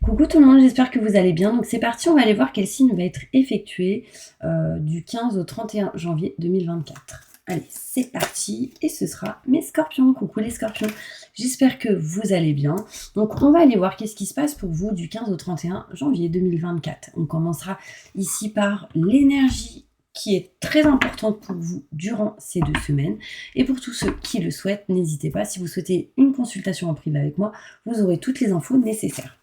Coucou tout le monde, j'espère que vous allez bien. Donc c'est parti, on va aller voir quel signe va être effectué du 15 au 31 janvier 2024. Allez, c'est parti et ce sera mes scorpions. Coucou les scorpions, j'espère que vous allez bien. Donc on va aller voir qu'est-ce qui se passe pour vous du 15 au 31 janvier 2024. On commencera ici par l'énergie qui est très importante pour vous durant ces 2 semaines. Et pour tous ceux qui le souhaitent, n'hésitez pas, si vous souhaitez une consultation en privé avec moi, vous aurez toutes les infos nécessaires.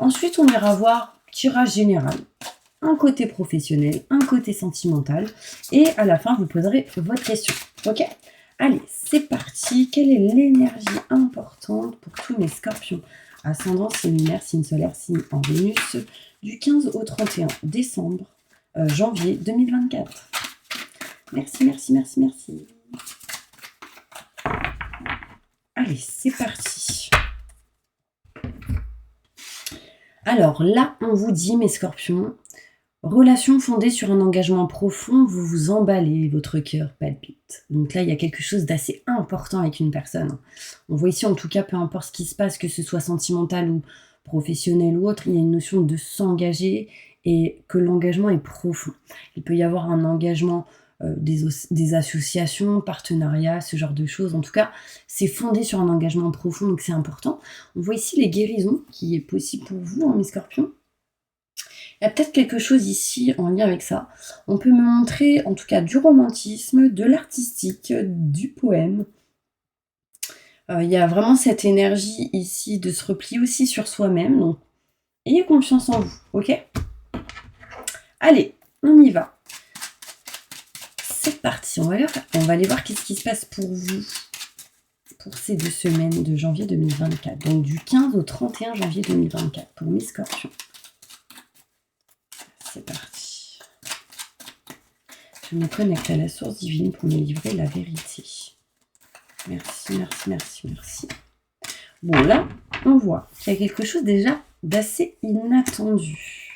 Ensuite, on ira voir tirage général, un côté professionnel, un côté sentimental, et à la fin, vous poserez votre question. Ok ? Allez, c'est parti. Quelle est l'énergie importante pour tous mes scorpions ? Ascendant, signe lunaire, signe solaire, signe en Vénus, du 15 au 31 décembre, janvier 2024. Merci, merci, merci, merci. Allez, c'est parti. Alors là, on vous dit, mes scorpions, relation fondée sur un engagement profond, vous vous emballez, votre cœur palpite. Donc là, il y a quelque chose d'assez important avec une personne. On voit ici, en tout cas, peu importe ce qui se passe, que ce soit sentimental ou professionnel ou autre, il y a une notion de s'engager et que l'engagement est profond. Il peut y avoir un engagement des associations, partenariats, ce genre de choses. En tout cas, c'est fondé sur un engagement profond, donc c'est important. On voit ici les guérisons qui est possible pour vous, mes scorpions. Il y a peut-être quelque chose ici en lien avec ça. On peut me montrer, en tout cas, du romantisme, de l'artistique, du poème. Il y a vraiment cette énergie ici de se replier aussi sur soi-même. Donc, ayez confiance en vous, ok ? Allez, on y va. C'est parti, on va aller voir qu'est-ce qui se passe pour vous pour ces 2 semaines de janvier 2024. Donc du 15 au 31 janvier 2024 pour mes scorpions. C'est parti. Je me connecte à la source divine pour me livrer la vérité. Merci, merci, merci, merci. Bon, là, on voit qu'il y a quelque chose déjà d'assez inattendu.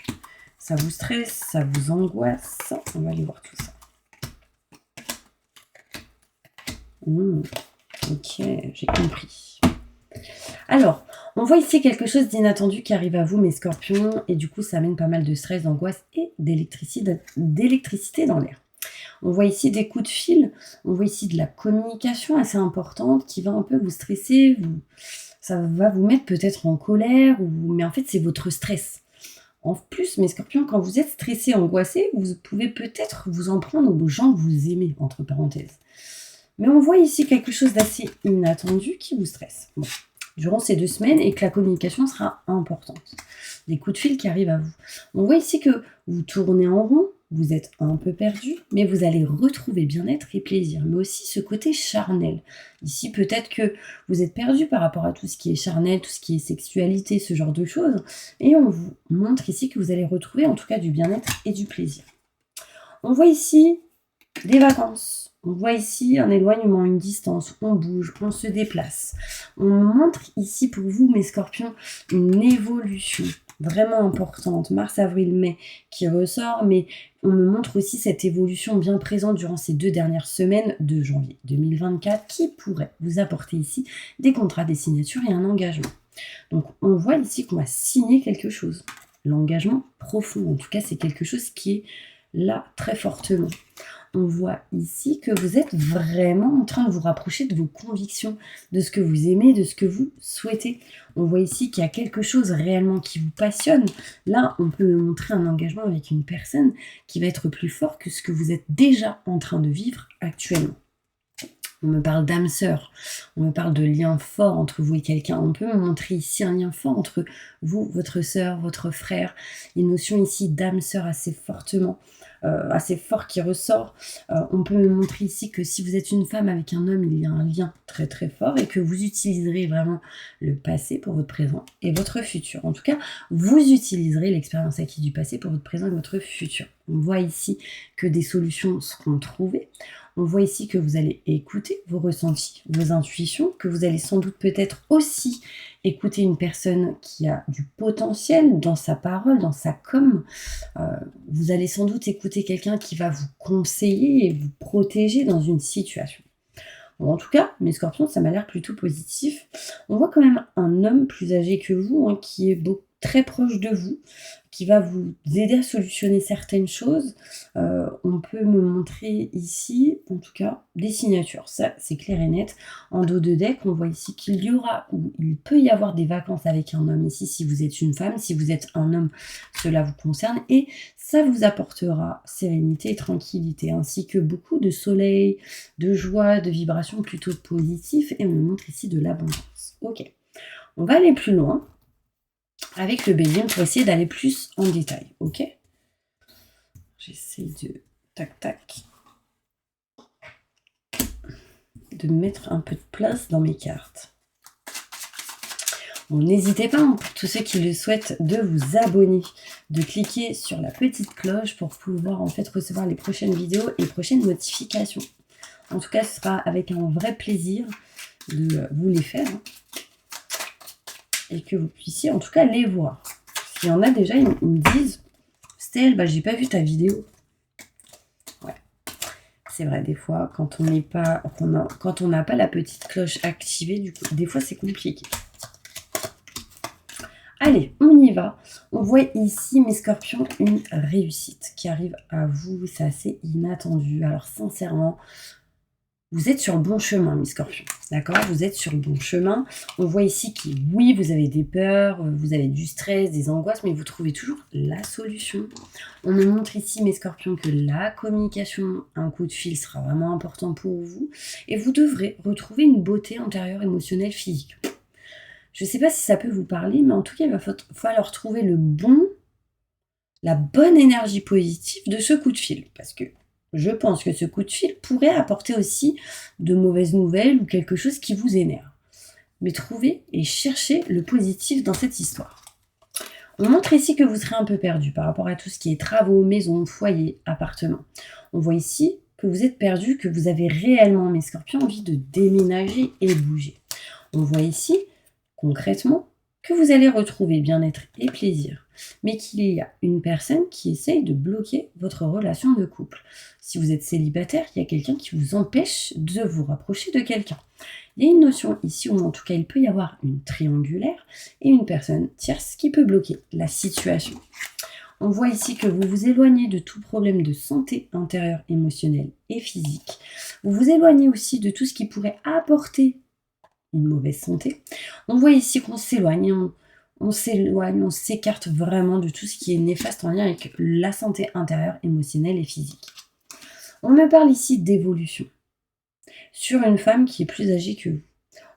Ça vous stresse, ça vous angoisse. On va aller voir tout ça. Ok, j'ai compris. Alors, on voit ici quelque chose d'inattendu qui arrive à vous, mes scorpions, et du coup, ça amène pas mal de stress, d'angoisse et d'électricité dans l'air. On voit ici des coups de fil, on voit ici de la communication assez importante qui va un peu vous stresser, ça va vous mettre peut-être en colère, mais en fait, c'est votre stress. En plus, mes scorpions, quand vous êtes stressé, angoissé, vous pouvez peut-être vous en prendre aux gens que vous aimez, entre parenthèses. Mais on voit ici quelque chose d'assez inattendu qui vous stresse. Bon, durant ces 2 semaines et que la communication sera importante. Des coups de fil qui arrivent à vous. On voit ici que vous tournez en rond, vous êtes un peu perdu, mais vous allez retrouver bien-être et plaisir, mais aussi ce côté charnel. Ici, peut-être que vous êtes perdu par rapport à tout ce qui est charnel, tout ce qui est sexualité, ce genre de choses, et on vous montre ici que vous allez retrouver en tout cas du bien-être et du plaisir. On voit ici des vacances. On voit ici un éloignement, une distance, on bouge, on se déplace. On montre ici pour vous, mes scorpions, une évolution vraiment importante, mars, avril, mai, qui ressort, mais on me montre aussi cette évolution bien présente durant ces 2 dernières semaines de janvier 2024 qui pourrait vous apporter ici des contrats, des signatures et un engagement. Donc on voit ici qu'on va signer quelque chose. L'engagement profond, en tout cas c'est quelque chose qui est là très fortement. On voit ici que vous êtes vraiment en train de vous rapprocher de vos convictions, de ce que vous aimez, de ce que vous souhaitez. On voit ici qu'il y a quelque chose réellement qui vous passionne. Là, on peut me montrer un engagement avec une personne qui va être plus fort que ce que vous êtes déjà en train de vivre actuellement. On me parle d'âme sœur, on me parle de lien fort entre vous et quelqu'un. On peut me montrer ici un lien fort entre vous, votre sœur, votre frère. Une notion ici d'âme sœur assez fortement. Assez fort qui ressort. On peut me montrer ici que si vous êtes une femme avec un homme, il y a un lien très très fort et que vous utiliserez vraiment le passé pour votre présent et votre futur. En tout cas, vous utiliserez l'expérience acquise du passé pour votre présent et votre futur. On voit ici que des solutions seront trouvées. On voit ici que vous allez écouter vos ressentis, vos intuitions, que vous allez sans doute peut-être aussi écouter une personne qui a du potentiel dans sa parole, dans sa com. Vous allez sans doute écouter quelqu'un qui va vous conseiller et vous protéger dans une situation. Bon, en tout cas, mes scorpions, ça m'a l'air plutôt positif. On voit quand même un homme plus âgé que vous, qui est très proche de vous, qui va vous aider à solutionner certaines choses. On peut me montrer ici, en tout cas, des signatures. Ça, c'est clair et net. En dos de deck, on voit ici qu'il y aura ou il peut y avoir des vacances avec un homme ici si vous êtes une femme. Si vous êtes un homme, cela vous concerne. Et ça vous apportera sérénité et tranquillité, ainsi que beaucoup de soleil, de joie, de vibrations plutôt positives. Et on me montre ici de l'abondance. Ok, on va aller plus loin avec le bélier pour essayer d'aller plus en détail. Ok, j'essaie de tac tac de mettre un peu de place dans mes cartes. Bon, n'hésitez pas, pour tous ceux qui le souhaitent, de vous abonner, de cliquer sur la petite cloche pour pouvoir en fait recevoir les prochaines vidéos et prochaines notifications. En tout cas, ce sera avec un vrai plaisir de vous les faire, hein, et que vous puissiez en tout cas les voir. S'il y en a déjà, ils me disent « Stel, j'ai pas vu ta vidéo ». Ouais, c'est vrai, des fois, quand on n'est pas, quand on n'a pas la petite cloche activée, du coup, des fois c'est compliqué. Allez, on y va. On voit ici, mes scorpions, une réussite qui arrive à vous. C'est assez inattendu. Alors, sincèrement, vous êtes sur le bon chemin, mes scorpions. D'accord? Vous êtes sur le bon chemin. On voit ici que oui, vous avez des peurs, vous avez du stress, des angoisses, mais vous trouvez toujours la solution. On me montre ici, mes scorpions, que la communication, un coup de fil sera vraiment important pour vous. Et vous devrez retrouver une beauté intérieure, émotionnelle, physique. Je ne sais pas si ça peut vous parler, mais en tout cas, il va falloir trouver la bonne énergie positive de ce coup de fil. Parce que je pense que ce coup de fil pourrait apporter aussi de mauvaises nouvelles ou quelque chose qui vous énerve. Mais trouvez et cherchez le positif dans cette histoire. On montre ici que vous serez un peu perdu par rapport à tout ce qui est travaux, maison, foyer, appartement. On voit ici que vous êtes perdu, que vous avez réellement, mes scorpions, envie de déménager et bouger. On voit ici concrètement, que vous allez retrouver bien-être et plaisir, mais qu'il y a une personne qui essaye de bloquer votre relation de couple. Si vous êtes célibataire, il y a quelqu'un qui vous empêche de vous rapprocher de quelqu'un. Il y a une notion ici où en tout cas il peut y avoir une triangulaire et une personne tierce qui peut bloquer la situation. On voit ici que vous vous éloignez de tout problème de santé intérieure, émotionnelle et physique. Vous vous éloignez aussi de tout ce qui pourrait apporter une mauvaise santé. On voit ici qu'on s'éloigne, on s'éloigne, on s'écarte vraiment de tout ce qui est néfaste en lien avec la santé intérieure, émotionnelle et physique. On me parle ici d'évolution sur une femme qui est plus âgée que vous.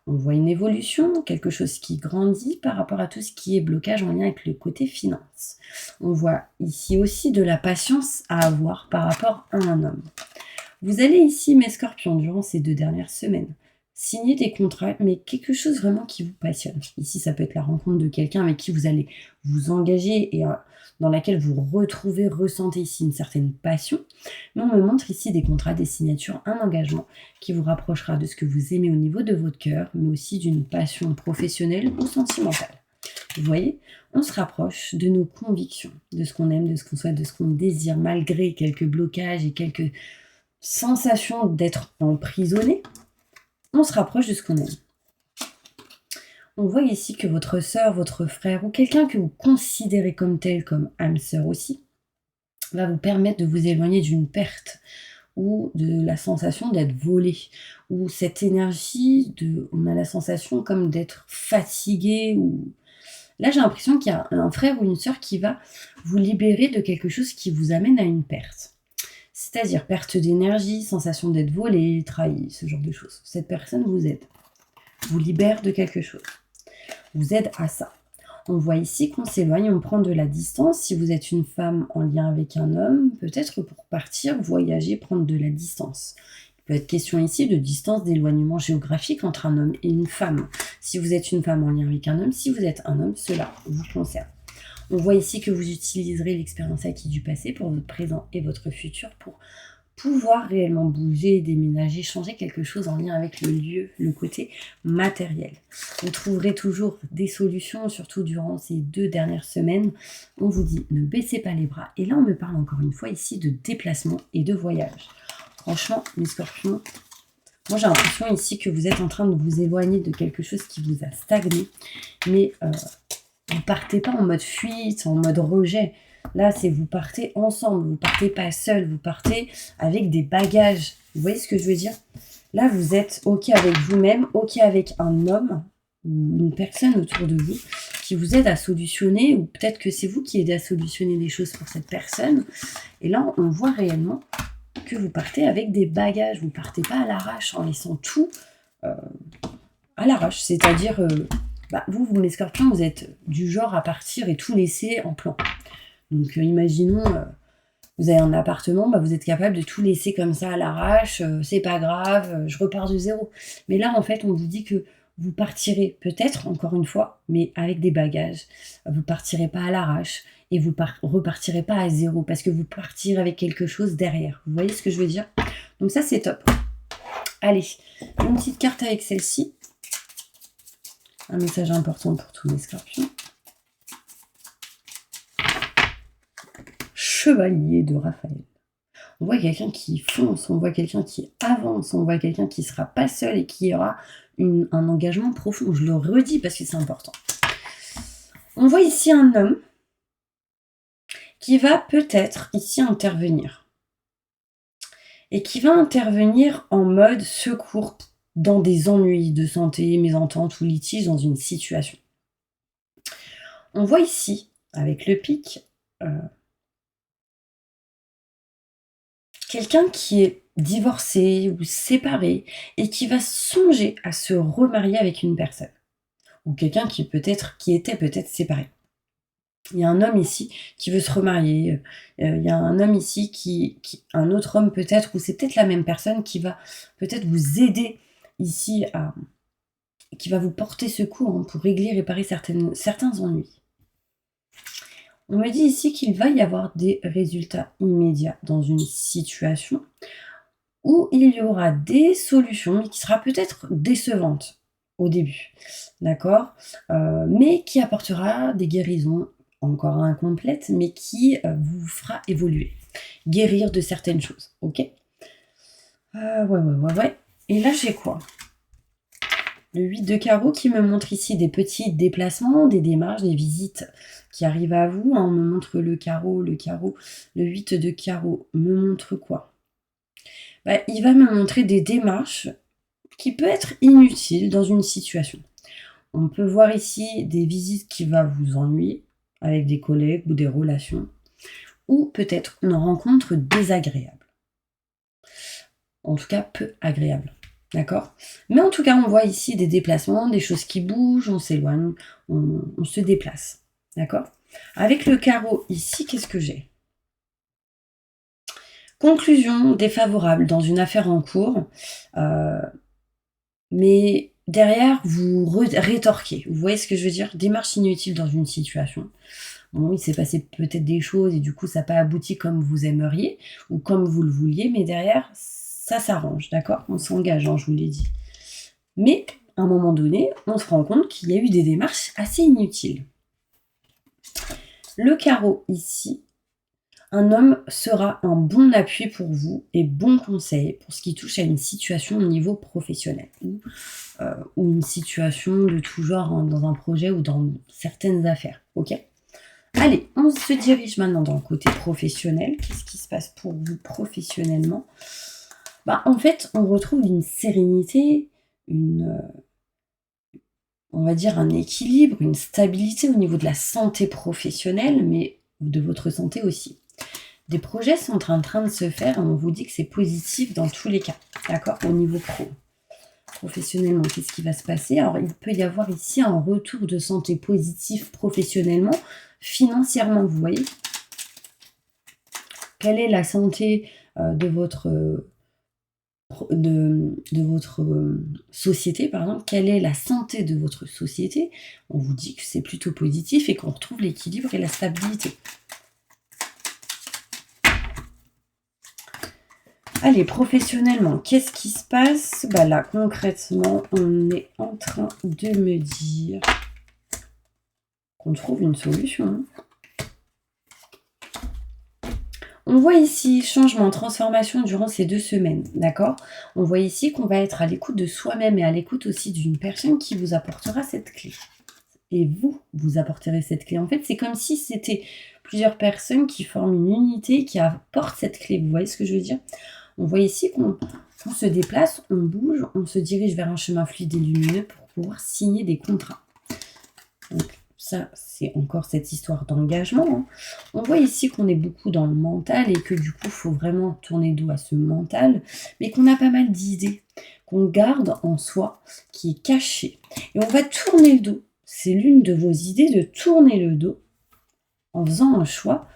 On voit une évolution, quelque chose qui grandit par rapport à tout ce qui est blocage en lien avec le côté finance. On voit ici aussi de la patience à avoir par rapport à un homme. Vous allez ici, mes scorpions, durant ces 2 dernières semaines, signer des contrats, mais quelque chose vraiment qui vous passionne. Ici, ça peut être la rencontre de quelqu'un avec qui vous allez vous engager et dans laquelle vous ressentez ici une certaine passion. Mais on me montre ici des contrats, des signatures, un engagement qui vous rapprochera de ce que vous aimez au niveau de votre cœur, mais aussi d'une passion professionnelle ou sentimentale. Vous voyez, on se rapproche de nos convictions, de ce qu'on aime, de ce qu'on souhaite, de ce qu'on désire, malgré quelques blocages et quelques sensations d'être emprisonné. On se rapproche de ce qu'on aime. On voit ici que votre sœur, votre frère ou quelqu'un que vous considérez comme tel, comme âme sœur aussi, va vous permettre de vous éloigner d'une perte ou de la sensation d'être volé, ou cette énergie, on a la sensation comme d'être fatigué. Ou là, j'ai l'impression qu'il y a un frère ou une sœur qui va vous libérer de quelque chose qui vous amène à une perte. C'est-à-dire perte d'énergie, sensation d'être volé, trahi, ce genre de choses. Cette personne vous aide, vous libère de quelque chose, vous aide à ça. On voit ici qu'on s'éloigne, on prend de la distance. Si vous êtes une femme en lien avec un homme, peut-être pour partir, voyager, prendre de la distance. Il peut être question ici de distance, d'éloignement géographique entre un homme et une femme. Si vous êtes une femme en lien avec un homme, si vous êtes un homme, cela vous concerne. On voit ici que vous utiliserez l'expérience acquise du passé pour votre présent et votre futur pour pouvoir réellement bouger, déménager, changer quelque chose en lien avec le lieu, le côté matériel. Vous trouverez toujours des solutions, surtout durant ces 2 dernières semaines. On vous dit ne baissez pas les bras. Et là, on me parle encore une fois ici de déplacement et de voyage. Franchement, mes scorpions, moi j'ai l'impression ici que vous êtes en train de vous éloigner de quelque chose qui vous a stagné. Mais Vous partez pas en mode fuite, en mode rejet. Là, c'est vous partez ensemble, vous partez pas seul, vous partez avec des bagages. Vous voyez ce que je veux dire? Là, vous êtes OK avec vous-même, OK avec un homme ou une personne autour de vous qui vous aide à solutionner, ou peut-être que c'est vous qui aidez à solutionner des choses pour cette personne. Et là, on voit réellement que vous partez avec des bagages. Vous partez pas à l'arrache en laissant tout à l'arrache. C'est-à-dire, vous, mes scorpions, vous êtes du genre à partir et tout laisser en plan. Donc, imaginons, vous avez un appartement, vous êtes capable de tout laisser comme ça à l'arrache, c'est pas grave, je repars de zéro. Mais là, en fait, on vous dit que vous partirez peut-être, encore une fois, mais avec des bagages. Vous partirez pas à l'arrache et vous repartirez pas à zéro parce que vous partirez avec quelque chose derrière. Vous voyez ce que je veux dire? Donc ça, c'est top. Allez, une petite carte avec celle-ci. Un message important pour tous les scorpions. Chevalier de Raphaël. On voit quelqu'un qui fonce, on voit quelqu'un qui avance, on voit quelqu'un qui ne sera pas seul et qui aura un engagement profond. Je le redis parce que c'est important. On voit ici un homme qui va peut-être ici intervenir. Et qui va intervenir en mode secours dans des ennuis de santé, mésentente ou litige dans une situation. On voit ici, avec le pic, quelqu'un qui est divorcé ou séparé et qui va songer à se remarier avec une personne. Ou quelqu'un qui était peut-être séparé. Il y a un homme ici qui veut se remarier. Il y a un homme ici un autre homme peut-être, ou c'est peut-être la même personne qui va peut-être vous aider ici qui va vous porter secours pour régler, réparer certains ennuis. On me dit ici qu'il va y avoir des résultats immédiats dans une situation où il y aura des solutions, mais qui sera peut-être décevante au début, d'accord, mais qui apportera des guérisons encore incomplètes, mais qui vous fera évoluer, guérir de certaines choses, ok? Ouais. Et là, j'ai quoi? Le 8 de carreau qui me montre ici des petits déplacements, des démarches, des visites qui arrivent à vous. On me montre le carreau. Le 8 de carreau me montre quoi? Il va me montrer des démarches qui peuvent être inutiles dans une situation. On peut voir ici des visites qui vont vous ennuyer avec des collègues ou des relations, ou peut-être une rencontre désagréable. En tout cas, peu agréable. D'accord? Mais en tout cas, on voit ici des déplacements, des choses qui bougent, on s'éloigne, on se déplace. D'accord? Avec le carreau ici, qu'est-ce que j'ai? Conclusion défavorable dans une affaire en cours, mais derrière, vous rétorquez. Vous voyez ce que je veux dire? Démarche inutile dans une situation. Bon, il s'est passé peut-être des choses et du coup, ça n'a pas abouti comme vous aimeriez ou comme vous le vouliez, mais derrière, ça s'arrange, d'accord? On s'engage, je vous l'ai dit. Mais, à un moment donné, on se rend compte qu'il y a eu des démarches assez inutiles. Le carreau, ici, un homme sera un bon appui pour vous et bon conseil pour ce qui touche à une situation au niveau professionnel ou une situation de tout genre dans un projet ou dans certaines affaires, ok? Allez, on se dirige maintenant dans le côté professionnel. Qu'est-ce qui se passe pour vous professionnellement? En fait, on retrouve une sérénité, on va dire un équilibre, une stabilité au niveau de la santé professionnelle, mais de votre santé aussi. Des projets sont en train de se faire et on vous dit que c'est positif dans tous les cas, d'accord, au niveau pro. Professionnellement, qu'est-ce qui va se passer? Alors, il peut y avoir ici un retour de santé positif professionnellement, financièrement, vous voyez. Quelle est la santé de votre société, par exemple? Quelle est la santé de votre société? On vous dit que c'est plutôt positif et qu'on retrouve l'équilibre et la stabilité. Allez, professionnellement, qu'est-ce qui se passe? Là, concrètement, on est en train de me dire qu'on trouve une solution. On voit ici changement, transformation durant ces 2 semaines, d'accord? On voit ici qu'on va être à l'écoute de soi-même et à l'écoute aussi d'une personne qui vous apportera cette clé. et vous, vous apporterez cette clé. En fait, c'est comme si c'était plusieurs personnes qui forment une unité, qui apportent cette clé. Vous voyez ce que je veux dire? On voit ici qu'on se déplace, on bouge, on se dirige vers un chemin fluide et lumineux pour pouvoir signer des contrats. Donc ça, c'est encore cette histoire d'engagement, hein. On voit ici qu'on est beaucoup dans le mental et que du coup, il faut vraiment tourner le dos à ce mental, mais qu'on a pas mal d'idées qu'on garde en soi, qui est cachée. Et on va tourner le dos. C'est l'une de vos idées de tourner le dos en faisant un choix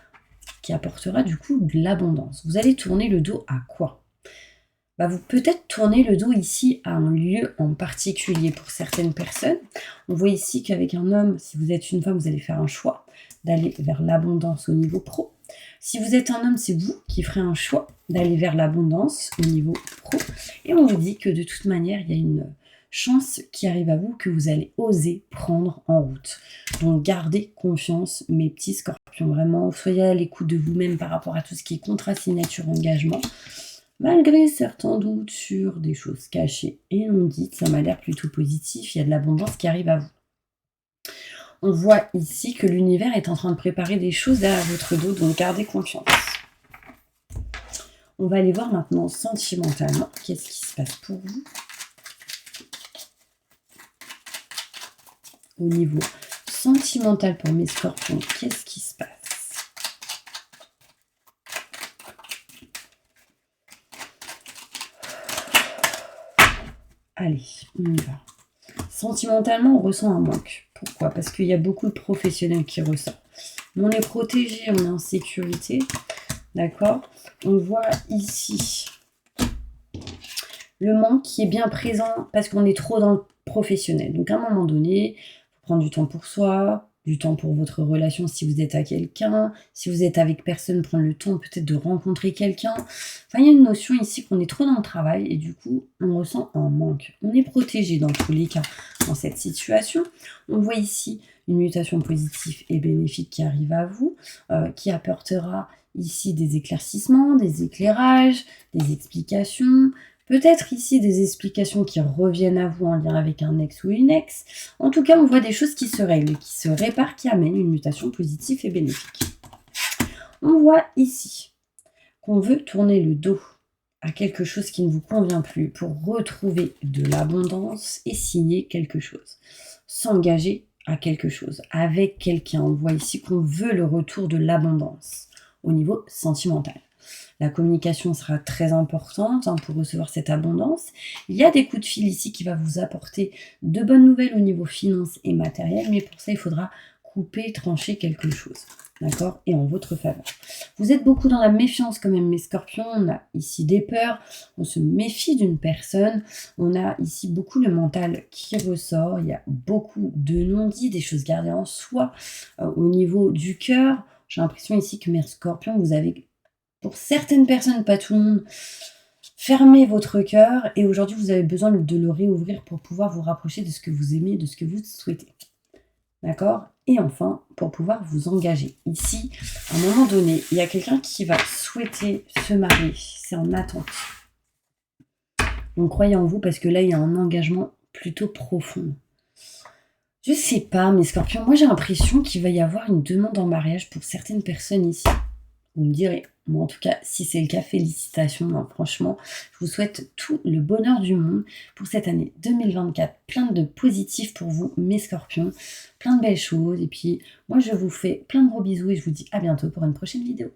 qui apportera du coup de l'abondance. Vous allez tourner le dos à quoi? Vous peut-être tournez le dos ici à un lieu en particulier pour certaines personnes. On voit ici qu'avec un homme, si vous êtes une femme, vous allez faire un choix d'aller vers l'abondance au niveau pro. Si vous êtes un homme, c'est vous qui ferez un choix d'aller vers l'abondance au niveau pro. Et on vous dit que de toute manière, il y a une chance qui arrive à vous que vous allez oser prendre en route. Donc gardez confiance, mes petits scorpions, vraiment, soyez à l'écoute de vous-même par rapport à tout ce qui est contrat, signature, engagement. Malgré certains doutes sur des choses cachées et non dites, ça m'a l'air plutôt positif, il y a de l'abondance qui arrive à vous. On voit ici que l'univers est en train de préparer des choses derrière votre dos, donc gardez confiance. On va aller voir maintenant sentimentalement, qu'est-ce qui se passe pour vous au niveau sentimental pour mes scorpions, qu'est-ce qui se passe? Allez, on y va. Sentimentalement, on ressent un manque. Pourquoi? Parce qu'il y a beaucoup de professionnels qui ressortent. On est protégé, on est en sécurité. D'accord? On voit ici le manque qui est bien présent parce qu'on est trop dans le professionnel. Donc à un moment donné, il faut prendre du temps pour soi, du temps pour votre relation si vous êtes à quelqu'un, si vous êtes avec personne, prendre le temps peut-être de rencontrer quelqu'un. Enfin, il y a une notion ici qu'on est trop dans le travail et du coup, on ressent un manque. On est protégé dans tous les cas dans cette situation. On voit ici une mutation positive et bénéfique qui arrive à vous, qui apportera ici des éclaircissements, des éclairages, des explications, peut-être ici des explications qui reviennent à vous en lien avec un ex ou une ex. En tout cas, on voit des choses qui se règlent, qui se réparent, qui amènent une mutation positive et bénéfique. On voit ici qu'on veut tourner le dos à quelque chose qui ne vous convient plus pour retrouver de l'abondance et signer quelque chose. S'engager à quelque chose, avec quelqu'un. On voit ici qu'on veut le retour de l'abondance au niveau sentimental. La communication sera très importante pour recevoir cette abondance. Il y a des coups de fil ici qui va vous apporter de bonnes nouvelles au niveau finance et matériel, mais pour ça, il faudra couper, trancher quelque chose. D'accord? Et en votre faveur. Vous êtes beaucoup dans la méfiance quand même, mes scorpions. On a ici des peurs, on se méfie d'une personne. On a ici beaucoup le mental qui ressort. Il y a beaucoup de non-dits, des choses gardées en soi. Au niveau du cœur, j'ai l'impression ici que mes scorpions, vous avez, pour certaines personnes, pas tout le monde, fermez votre cœur et aujourd'hui, vous avez besoin de le réouvrir pour pouvoir vous rapprocher de ce que vous aimez, de ce que vous souhaitez. D'accord? Et enfin, pour pouvoir vous engager. Ici, à un moment donné, il y a quelqu'un qui va souhaiter se marier. C'est en attente. Donc, croyez en vous parce que là, il y a un engagement plutôt profond. Je sais pas, mes scorpions, moi j'ai l'impression qu'il va y avoir une demande en mariage pour certaines personnes ici. Vous me direz, moi en tout cas, si c'est le cas, félicitations, hein, franchement, je vous souhaite tout le bonheur du monde pour cette année 2024, plein de positifs pour vous, mes scorpions, plein de belles choses, et puis moi je vous fais plein de gros bisous et je vous dis à bientôt pour une prochaine vidéo.